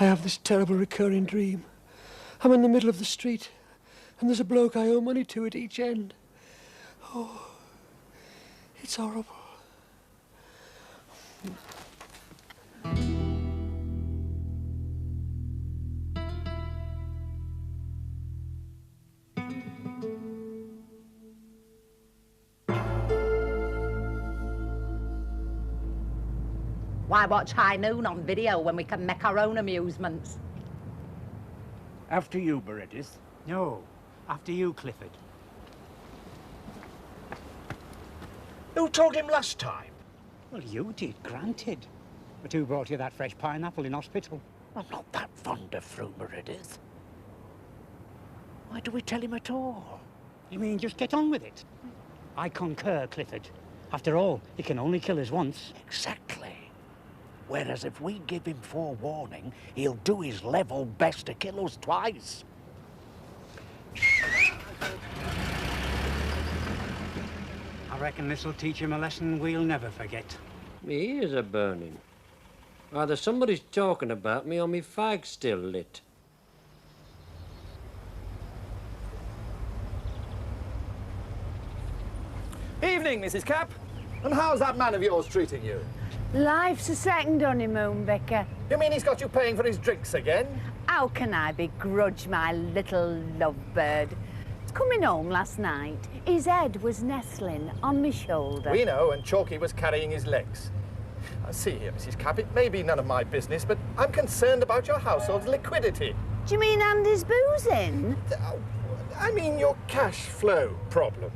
I have this terrible recurring dream. I'm in the middle of the street, and there's a bloke I owe money to at each end. Oh, it's horrible. Why watch High Noon on video when we can make our own amusements? After you, Meredith. No, after you, Clifford. Who told him last time? Well, you did, granted. But who brought you that fresh pineapple in hospital? I'm not that fond of fruit, Meredith. Why do we tell him at all? You mean just get on with it? I concur, Clifford. After all, he can only kill us once. Exactly. Whereas if we give him forewarning, he'll do his level best to kill us twice. I reckon this'll teach him a lesson we'll never forget. My ears are burning. Either somebody's talking about me or my fag's still lit. Evening, Mrs. Capp. And how's that man of yours treating you? Life's a second honeymoon, Vicar. You mean he's got you paying for his drinks again? How can I begrudge my little lovebird? Coming home last night, his head was nestling on my shoulder. We know, and Chalky was carrying his legs. See here, Mrs. Capp, it may be none of my business, but I'm concerned about your household's liquidity. Do you mean Andy's boozing? I mean your cash flow problem.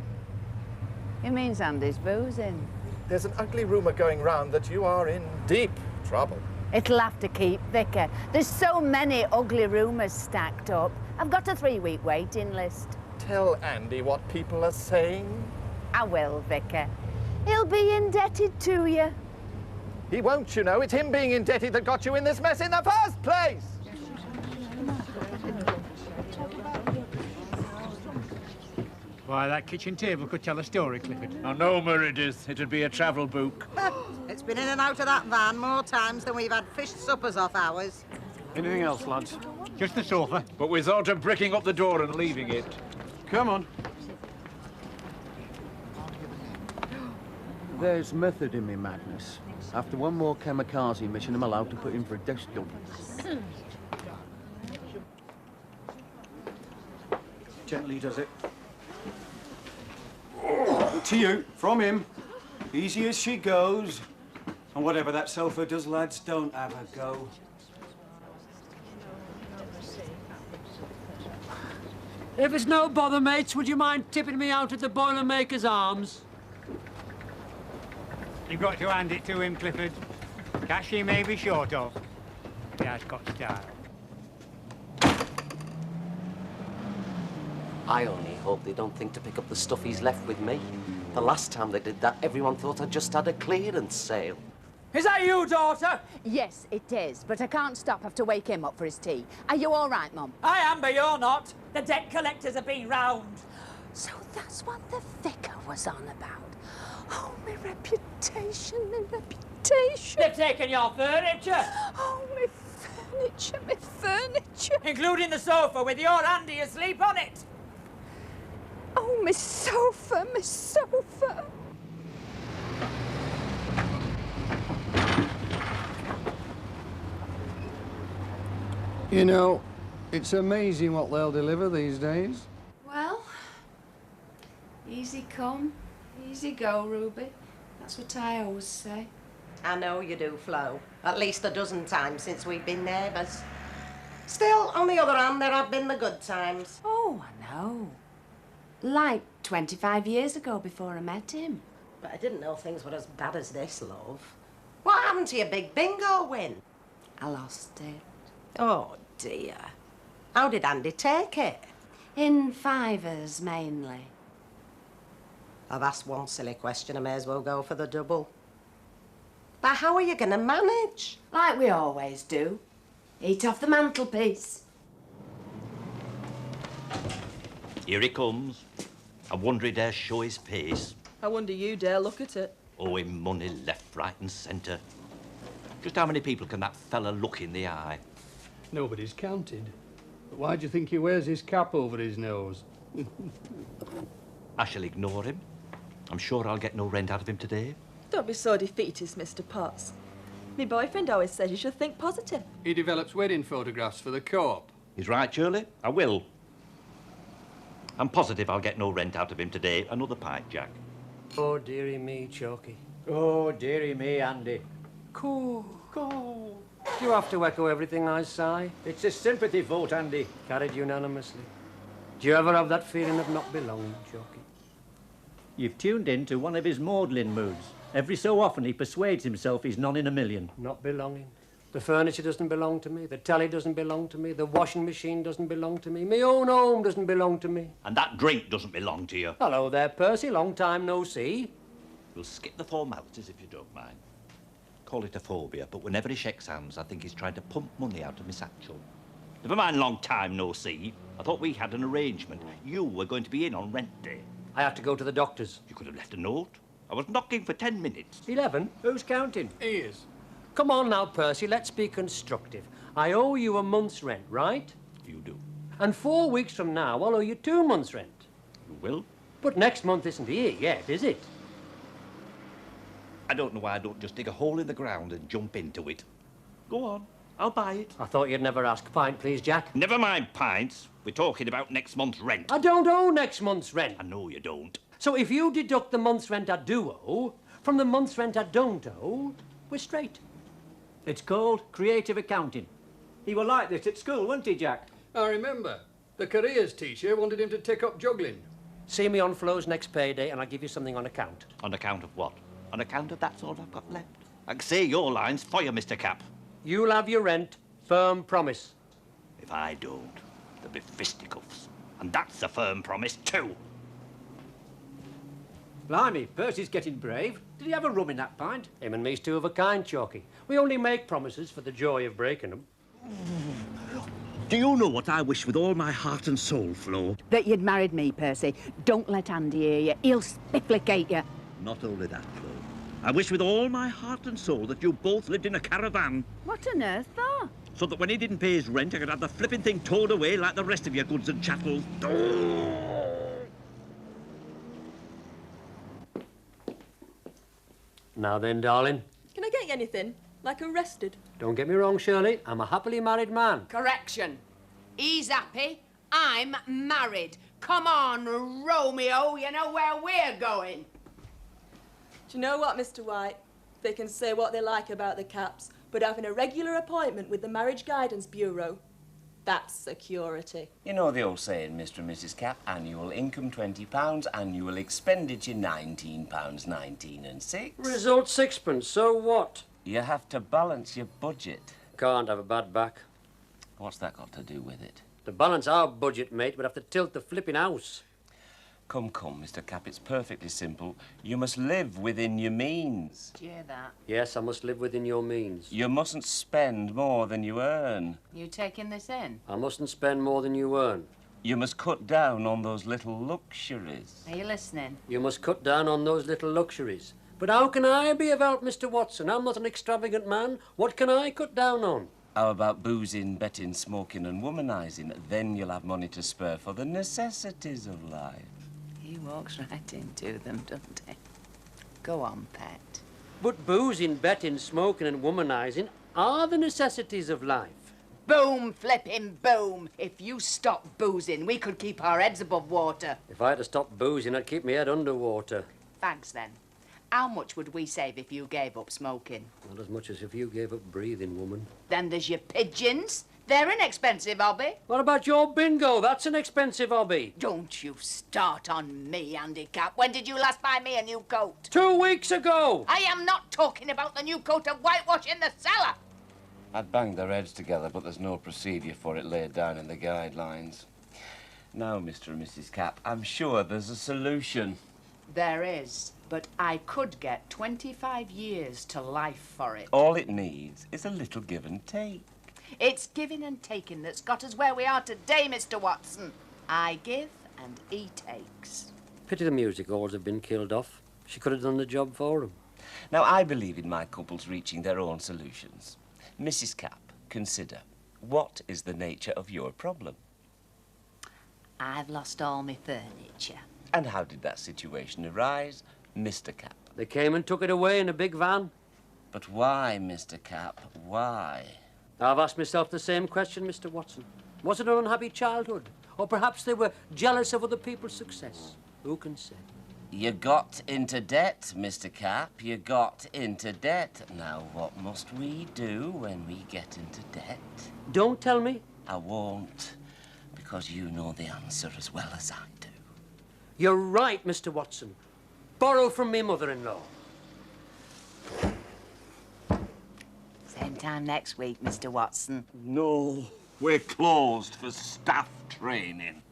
It means Andy's boozing. There's an ugly rumour going round that you are in deep trouble. It'll have to keep, Vicar. There's so many ugly rumours stacked up. I've got a 3-week waiting list. Tell Andy what people are saying. I will, Vicar. He'll be indebted to you. He won't, you know. It's him being indebted that got you in this mess in the first place. Why, that kitchen table could tell a story, Clifford. I know, Meredith. It'd be a travel book. It's been in and out of that van more times than we've had fish suppers off ours. Anything else, lads? Just the sofa. But we thought of bricking up the door and leaving it. Come on. There's method in me madness. After one more kamikaze mission, I'm allowed to put in for a desk job. Gently does it. To you, from him. Easy as she goes. And whatever that sofa does, lads, don't have a go. If it's no bother, mates, would you mind tipping me out at the Boilermaker's Arms? You've got to hand it to him, Clifford. Cash he may be short of, but he has got style. I only hope they don't think to pick up the stuff he's left with me. The last time they did that, everyone thought I'd just had a clearance sale. Is that you, daughter? Yes, it is, but I can't stop. I have to wake him up for his tea. Are you all right, Mum? I am, but you're not. The debt collectors have been round. So that's what the vicar was on about. Oh, my reputation, my reputation. They've taken your furniture. Oh, my furniture, my furniture. Including the sofa with your Andy asleep on it. Oh, my sofa, my sofa. You know, it's amazing what they'll deliver these days. Well, easy come, easy go, Ruby. That's what I always say. I know you do, Flo. At least a dozen times since we've been neighbours. Still, on the other hand, there have been the good times. Oh, I know. Like 25 years ago before I met him. But I didn't know things were as bad as this, love. What happened to your big bingo win? I lost it. Oh, dear. How did Andy take it? In fivers, mainly. I've asked one silly question. I may as well go for the double. But how are you going to manage? Like we always do. Eat off the mantelpiece. Here he comes. I wonder he dare show his pace. I wonder you dare look at it. Owing money left, right and centre. Just how many people can that fella look in the eye? Nobody's counted. But why do you think he wears his cap over his nose? I shall ignore him. I'm sure I'll get no rent out of him today. Don't be so defeatist, Mr. Potts. My boyfriend always says you should think positive. He develops wedding photographs for the co-op. He's right, Shirley. I will. I'm positive I'll get no rent out of him today. Another pint, Jack. Oh, dearie me, Chalky. Oh, dearie me, Andy. Cool. Do you have to echo everything I sigh? It's a sympathy vote, Andy. Carried unanimously. Do you ever have that feeling of not belonging, Chalky? You've tuned in to one of his maudlin moods. Every so often he persuades himself he's none in a million. Not belonging. The furniture doesn't belong to me. The telly doesn't belong to me. The washing machine doesn't belong to me. My own home doesn't belong to me. And that drink doesn't belong to you. Hello there, Percy. Long time no see. We'll skip the formalities if you don't mind. Call it a phobia, but whenever he shakes hands, I think he's trying to pump money out of my satchel. Never mind long time no see. I thought we had an arrangement. You were going to be in on rent day. I had to go to the doctor's. You could have left a note. I was knocking for 10 minutes. 11? Who's counting? He is. Come on now, Percy, let's be constructive. I owe you a month's rent, right? You do. And 4 weeks from now, I'll owe you 2 months' rent. You will? But next month isn't here yet, is it? I don't know why I don't just dig a hole in the ground and jump into it. Go on, I'll buy it. I thought you'd never ask. Pint, please, Jack. Never mind pints. We're talking about next month's rent. I don't owe next month's rent. I know you don't. So if you deduct the month's rent I do owe from the month's rent I don't owe, we're straight. It's called creative accounting. He was like this at school, wasn't he, Jack? I remember. The careers teacher wanted him to take up juggling. See me on Flo's next payday and I'll give you something on account. On account of what? On account of that's all I've got left. I can say your lines for you, Mr. Capp. You'll have your rent. Firm promise. If I don't, there'll be fisticuffs. And that's a firm promise, too. Blimey, Percy's getting brave. Did he have a rum in that pint? Him and me's two of a kind, Chalky. We only make promises for the joy of breaking them. Do you know what I wish with all my heart and soul, Flo? That you'd married me, Percy. Don't let Andy hear you. He'll spifflicate you. Not only that, Flo. I wish with all my heart and soul that you both lived in a caravan. What on earth for? So that when he didn't pay his rent, I could have the flipping thing towed away like the rest of your goods and chattels. Now then, darling. Can I get you anything? Like arrested? Don't get me wrong, Shirley. I'm a happily married man. Correction. He's happy. I'm married. Come on, Romeo. You know where we're going. Do you know what, Mr. White? They can say what they like about the Capps, but having a regular appointment with the Marriage Guidance Bureau, that's security. You know the old saying, Mr. and Mrs. Capp, annual income £20, annual expenditure £19.19 and 6. Result sixpence, so what? You have to balance your budget. Can't have a bad back. What's that got to do with it? To balance our budget, mate, we'd have to tilt the flipping house. Come, Mr. Capp, it's perfectly simple. You must live within your means. Do you hear that? Yes, I must live within your means. You mustn't spend more than you earn. You taking this in? I mustn't spend more than you earn. You must cut down on those little luxuries. Are you listening? You must cut down on those little luxuries. But how can I be of help, Mr. Watson? I'm not an extravagant man. What can I cut down on? How about boozing, betting, smoking and womanising? Then you'll have money to spare for the necessities of life. He walks right into them, doesn't he? Go on, pet. But boozing, betting, smoking and womanising are the necessities of life. Boom, flipping boom. If you stop boozing, we could keep our heads above water. If I had to stop boozing, I'd keep my head underwater. Thanks, then. How much would we save if you gave up smoking? Not as much as if you gave up breathing, woman. Then there's your pigeons. They're an expensive hobby. What about your bingo? That's an expensive hobby. Don't you start on me, Andy Capp. When did you last buy me a new coat? 2 weeks ago. I am not talking about the new coat of whitewash in the cellar. I'd bang their heads together, but there's no procedure for it laid down in the guidelines. Now, Mr. and Mrs. Capp, I'm sure there's a solution. There is, but I could get 25 years to life for it. All it needs is a little give and take. It's giving and taking that's got us where we are today, Mr. Watson. I give and he takes. Pity the music halls have been killed off. She could have done the job for him. Now, I believe in my couples reaching their own solutions. Mrs. Capp, consider. what is the nature of your problem? I've lost all my furniture. And how did that situation arise, Mr. Capp? They came and took it away in a big van. But why, Mr. Capp? Why? I've asked myself the same question, Mr. Watson. Was it an unhappy childhood? Or perhaps they were jealous of other people's success? Who can say? You got into debt, Mr. Capp. You got into debt. Now, what must we do when we get into debt? Don't tell me. I won't, because you know the answer as well as I do. You're right, Mr. Watson. Borrow from me mother-in-law. Same time next week, Mr. Watson. No, we're closed for staff training.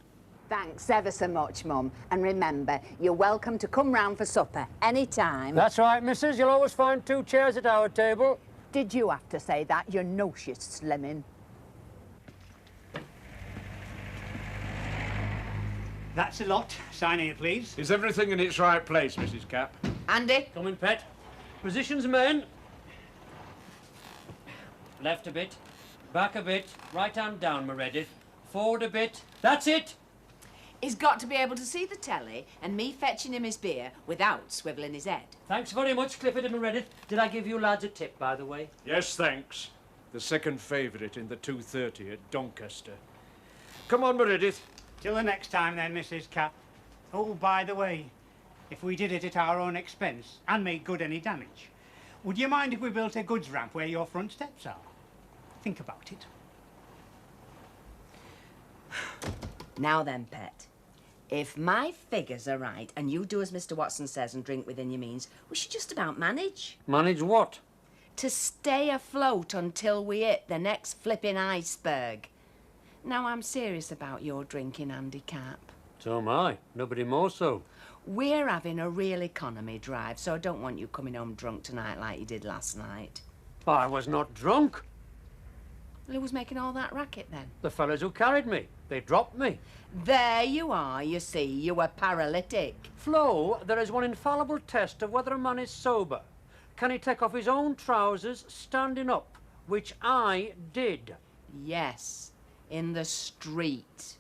Thanks ever so much, Mum. And remember, you're welcome to come round for supper any time. That's right, missus. You'll always find 2 chairs at our table. Did you have to say that? You know she's slimming. That's a lot. Sign here, please. Is everything in its right place, Mrs. Capp? Andy? Come in, pet. Positions, men. Left a bit, back a bit, right hand down, Meredith. Forward a bit. That's it! He's got to be able to see the telly and me fetching him his beer without swivelling his head. Thanks very much, Clifford and Meredith. Did I give you lads a tip, by the way? Yes, thanks. The second favourite in the 2:30 at Doncaster. Come on, Meredith. Till the next time then, Mrs. Capp. Oh, by the way, if we did it at our own expense and made good any damage, would you mind if we built a goods ramp where your front steps are? Think about it. Now then, pet. If my figures are right and you do as Mr. Watson says and drink within your means, we should just about manage. Manage what? To stay afloat until we hit the next flipping iceberg. Now, I'm serious about your drinking, Andy Capp. So am I. Nobody more so. We're having a real economy drive, so I don't want you coming home drunk tonight like you did last night. I was not drunk. Well, who was making all that racket then? The fellas who carried me. They dropped me. There you are, you see. You were paralytic. Flo, there is one infallible test of whether a man is sober. Can he take off his own trousers standing up? Which I did. Yes, in the street.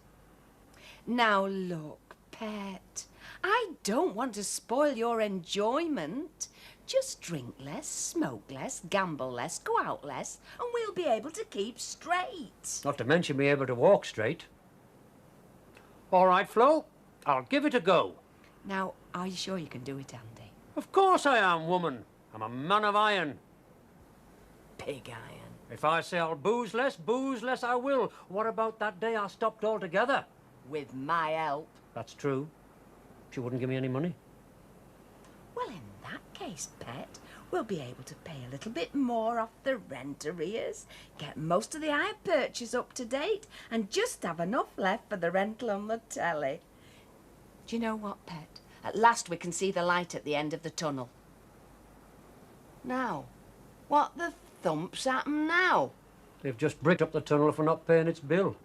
Now look, pet, I don't want to spoil your enjoyment. Just drink less, smoke less, gamble less, go out less, and we'll be able to keep straight. Not to mention be able to walk straight. All right, Flo, I'll give it a go. Now, are you sure you can do it, Andy? Of course I am, woman. I'm a man of iron. Pig iron. If I say I'll booze less I will. What about that day I stopped altogether? With my help. That's true. She wouldn't give me any money. Well, in that case, pet, we'll be able to pay a little bit more off the rent arrears, get most of the hire purchase up to date, and just have enough left for the rental on the telly. Do you know what, pet? At last we can see the light at the end of the tunnel. Now, what the thump's happened now? They've just bricked up the tunnel for not paying its bill.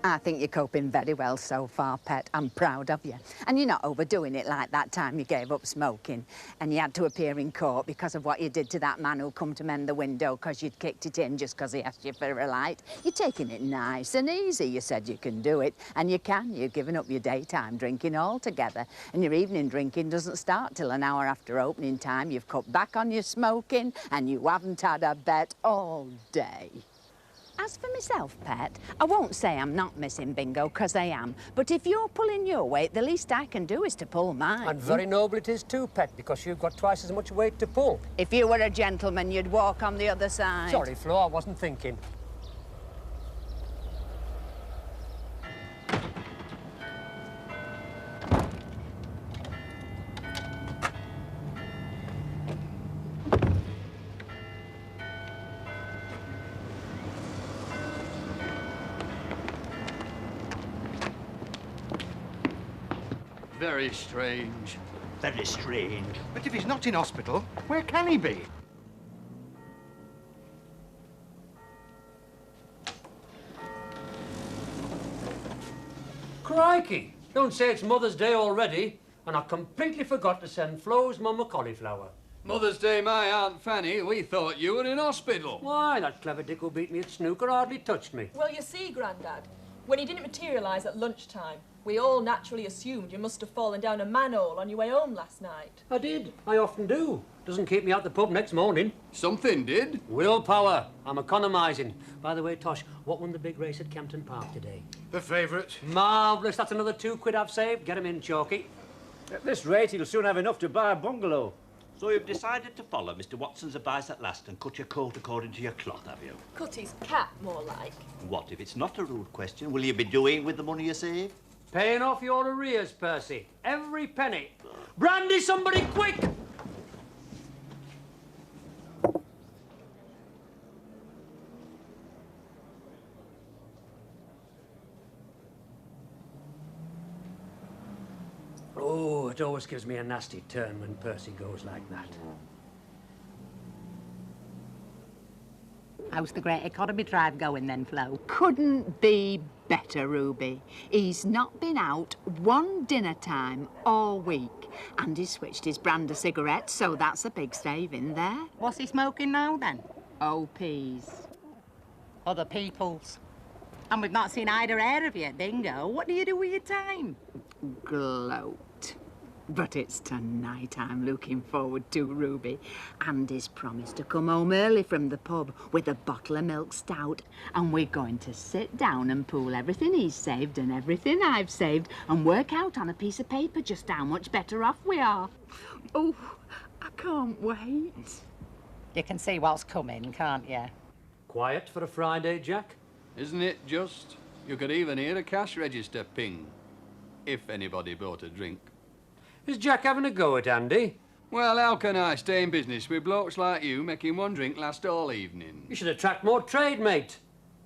I think you're coping very well so far, pet. I'm proud of you. And you're not overdoing it like that time you gave up smoking and you had to appear in court because of what you did to that man who come to mend the window because you'd kicked it in just because he asked you for a light. You're taking it nice and easy. You said you can do it, and you can. You've given up your daytime drinking altogether, and your evening drinking doesn't start till an hour after opening time. You've cut back on your smoking, and you haven't had a bet all day. As for myself, pet, I won't say I'm not missing bingo, because I am. But if you're pulling your weight, the least I can do is to pull mine. And very noble it is too, pet, because you've got twice as much weight to pull. If you were a gentleman, you'd walk on the other side. Sorry, Flo, I wasn't thinking. Very strange. Very strange. But if he's not in hospital, where can he be? Crikey! Don't say it's Mother's Day already, and I completely forgot to send Flo's mum a cauliflower. Mother's Day, my Aunt Fanny, we thought you were in hospital. Why, that clever dick who beat me at snooker hardly touched me. Well, you see, Grandad, when he didn't materialise at lunchtime, we all naturally assumed you must have fallen down a manhole on your way home last night. I did. I often do. Doesn't keep me out the pub next morning. Something did. Willpower. I'm economising. By the way, Tosh, what won the big race at Kempton Park today? The favourite. Marvellous. That's another £2 I've saved. Get him in, Chalky. At this rate, he'll soon have enough to buy a bungalow. So you've decided to follow Mr. Watson's advice at last and cut your coat according to your cloth, have you? Cut his cap, more like. What, if it's not a rude question, will you be doing with the money you save? Paying off your arrears, Percy. Every penny. Brandy, somebody quick! Oh, it always gives me a nasty turn when Percy goes like that. How's the great economy drive going then, Flo? Couldn't be better, Ruby. He's not been out one dinner time all week. And he switched his brand of cigarettes, so that's a big saving there. What's he smoking now, then? OPs. Other people's. And we've not seen either hair of you at bingo. What do you do with your time? Gloat. But it's tonight I'm looking forward to, Ruby. Andy's promised to come home early from the pub with a bottle of milk stout, and we're going to sit down and pool everything he's saved and everything I've saved and work out on a piece of paper just how much better off we are. Oh, I can't wait. You can see what's coming, can't you? Quiet for a Friday, Jack? Isn't it just? You could even hear a cash register ping, if anybody bought a drink. Is Jack having a go at Andy? Well, how can I stay in business with blokes like you making one drink last all evening? You should attract more trade, mate.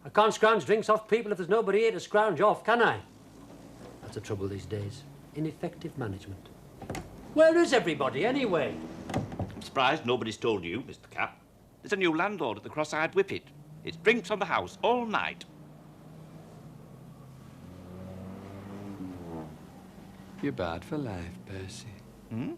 I can't scrounge drinks off people if there's nobody here to scrounge off, can I? That's the trouble these days. Ineffective management. Where is everybody, anyway? I'm surprised nobody's told you, Mr. Capp. There's a new landlord at the Cross-Eyed Whippet. It's drinks on the house all night. You're bad for life, Percy. Hmm?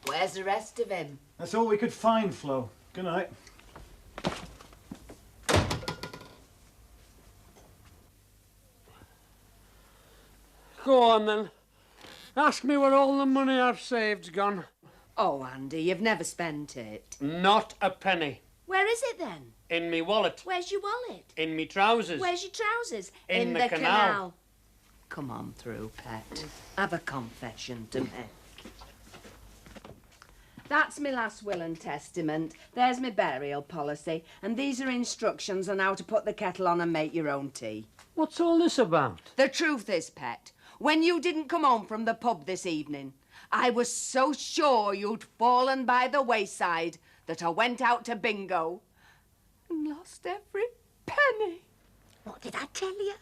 Where's the rest of him? That's all we could find, Flo. Good night. Go on, then. Ask me where all the money I've saved's gone. Oh, Andy, you've never spent it. Not a penny. Where is it, then? In me wallet. Where's your wallet? In me trousers. Where's your trousers? In the canal. Come on through, pet. Have a confession to make. That's my last will and testament. There's my burial policy. And these are instructions on how to put the kettle on and make your own tea. What's all this about? The truth is, pet, when you didn't come home from the pub this evening, I was so sure you'd fallen by the wayside that I went out to bingo and lost every penny. What did I tell you?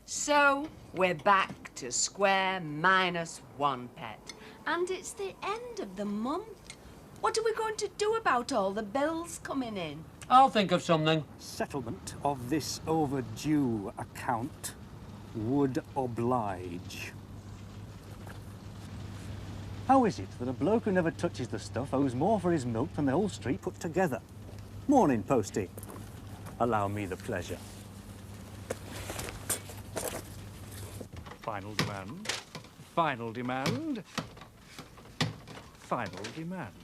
So, we're back to square -1, pet. And it's the end of the month. What are we going to do about all the bills coming in? I'll think of something. Settlement of this overdue account would oblige. How is it that a bloke who never touches the stuff owes more for his milk than the whole street put together? Morning, Postie. Allow me the pleasure. Final demand. Final demand. Final demand.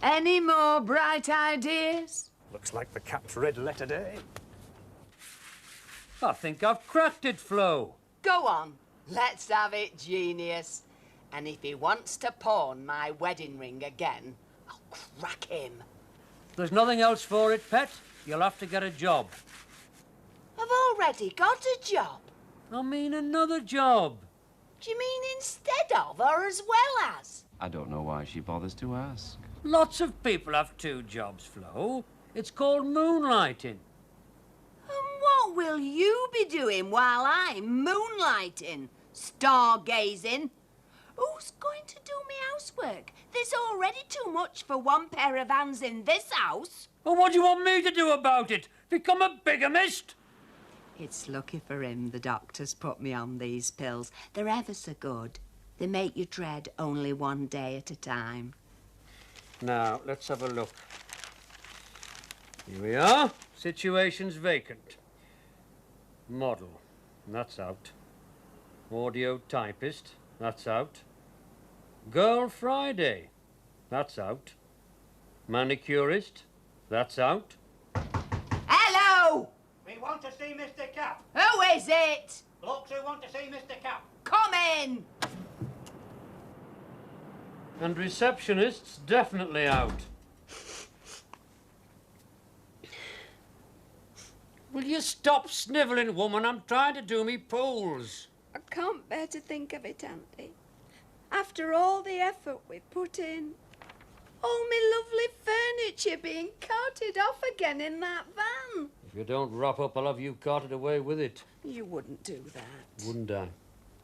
Any more bright ideas? Looks like the Cap's red letter day. I think I've cracked it, Flo. Go on. Let's have it, genius. And if he wants to pawn my wedding ring again, I'll crack him. There's nothing else for it, pet. You'll have to get a job. I've already got a job. I mean another job. Do you mean instead of or as well as? I don't know why she bothers to ask. Lots of people have 2 jobs, Flo. It's called moonlighting. And what will you be doing while I'm moonlighting? Stargazing? Who's going to do me housework? There's already too much for one pair of hands in this house. Well, what do you want me to do about it? Become a bigamist? It's lucky for him the doctors put me on these pills. They're ever so good. They make you tread only one day at a time. Now, let's have a look. Here we are. Situation's vacant. Model. That's out. Audio typist. That's out. Girl Friday. That's out. Manicurist. That's out. Hello! We want to see Mr. Capp. Who is it? Blokes who want to see Mr. Capp. Come in! And receptionists definitely out. Will you stop snivelling, woman? I'm trying to do me pools. I can't bear to think of it, Andy. After all the effort we put in, all my lovely furniture being carted off again in that van. If you don't wrap up, I'll have you carted away with it. You wouldn't do that. Wouldn't I?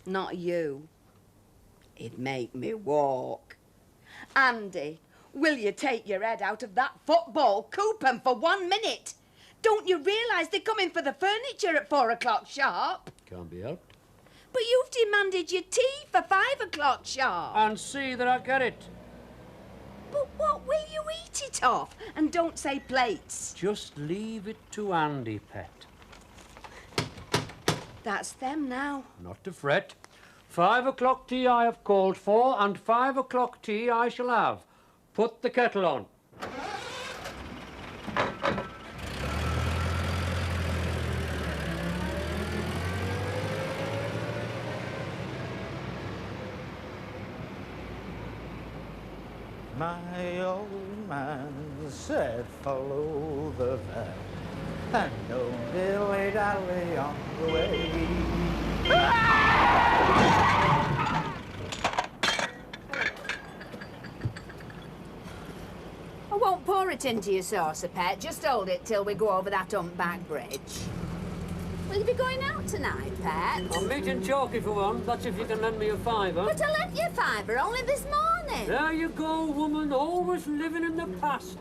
Not you. It'd make me walk. Andy, will you take your head out of that football coupon for 1 minute? Don't you realise they're coming for the furniture at 4 o'clock sharp? Can't be helped. But you've demanded your tea for 5 o'clock sharp. And see that I get it. But what will you eat it off? And don't say plates. Just leave it to Andy, pet. That's them now. Not to fret. 5 o'clock tea I have called for, and 5 o'clock tea I shall have. Put the kettle on. My old man said follow the van and don't dilly-dally on the way. I won't pour it into your saucer, pet. Just hold it till we go over that humpback bridge. Will you be going out tonight, pet? I'm meeting Chalky for one. That's if you can lend me a fiver. But I lent you a fiver only this morning. There you go, woman. Always living in the past.